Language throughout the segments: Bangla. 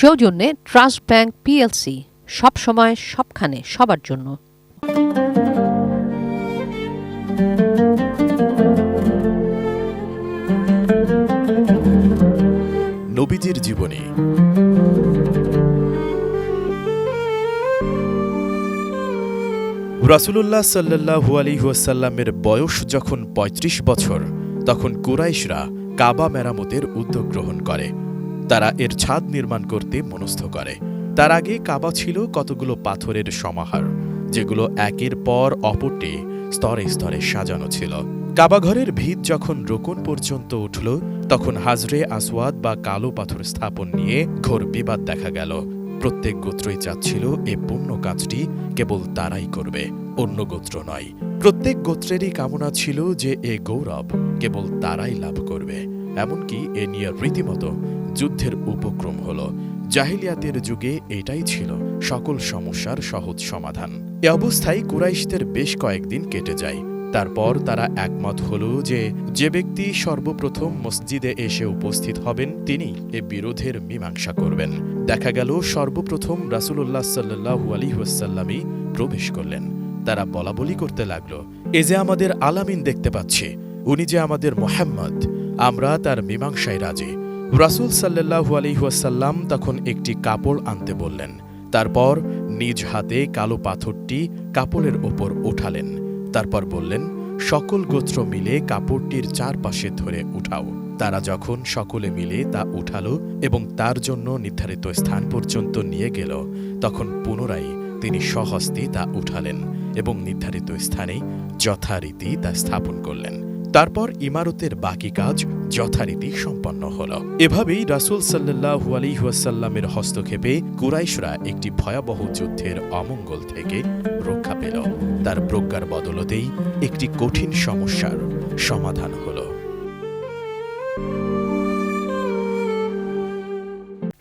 সৌজন্যে ট্রাস্ট ব্যাংক পিএলসি, সব সময় সবখানে সবার জন্য। নবীজির জীবনী। রাসূলুল্লাহ সাল্লাল্লাহু আলাইহি ওয়াসাল্লামের বয়স যখন ৩৫ বছর, তখন কুরাইশরা কাবা মেরামতের উদ্যোগ গ্রহণ করে। তারা এর ছাদ নির্মাণ করতে মনস্থ করে। তার আগে কাবা ছিল কতগুলো পাথরের সমাহার, যেগুলো একের পর অপরটি স্তরে স্তরে সাজানো ছিল। কাবাঘরের ভিত যখন রোকন পর্যন্ত উঠল, তখন হাজরে আসওয়াদ বা কালো পাথর স্থাপন নিয়ে ঘোর বিবাদ দেখা গেল। প্রত্যেক গোত্রই চাচ্ছিল এ পুণ্য কাজটি কেবল তারাই করবে, অন্য গোত্র নয়। প্রত্যেক গোত্রেরই কামনা ছিল যে এ গৌরব কেবল তারাই লাভ করবে। এমনকি এ নিয়ে রীতিমতো যুদ্ধের উপক্রম হল। জাহিলিয়াতের যুগে এটাই ছিল সকল সমস্যার সহজ সমাধান। এ অবস্থায় কুরাইশদের বেশ কয়েকদিন কেটে যায়। তারপর তারা একমত হল যে ব্যক্তি সর্বপ্রথম মসজিদে এসে উপস্থিত হবেন, তিনি এ বিরোধের মীমাংসা করবেন। দেখা গেল সর্বপ্রথম রাসূলুল্লাহ সাল্লাল্লাহু আলাইহি ওয়াসাল্লামই প্রবেশ করলেন। তারা বলাবলি করতে লাগল, এ যে আমাদের আলামিন দেখতে পাচ্ছি, উনি যে আমাদের মুহাম্মদ, আমরা তার মীমাংসায় রাজি। রাসূল সাল্লাল্লাহু আলাইহি ওয়াসাল্লাম তখন একটি কাপড় আনতে বললেন। তারপর নিজ হাতে কালো পাথরটি কাপড়ের ওপর উঠালেন। তারপর বললেন, সকল গোত্র মিলে কাপড়টির চারপাশে ধরে উঠাও। তারা যখন সকলে মিলে তা উঠালো এবং তার জন্য নির্ধারিত স্থান পর্যন্ত নিয়ে গেল, তখন পুনরায় তিনি স্বহস্তে তা উঠালেন এবং নির্ধারিত স্থানে যথারীতি তা স্থাপন করলেন। তারপর ইমারতের বাকি কাজ যথারীতি সম্পন্ন হল। এভাবেই রাসূল সাল্লাল্লাহু আলাইহি ওয়াসাল্লামের হস্তক্ষেপে কুরাইশরা একটি ভয়াবহ যুদ্ধের অমঙ্গল থেকে রক্ষা পেল। তার প্রজ্ঞার বদলতেই একটি কঠিন সমস্যার সমাধান হল।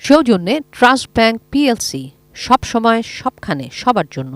সৌজন্যে ট্রাস্ট ব্যাংক পিএলসি, সব সময় সবখানে সবার জন্য।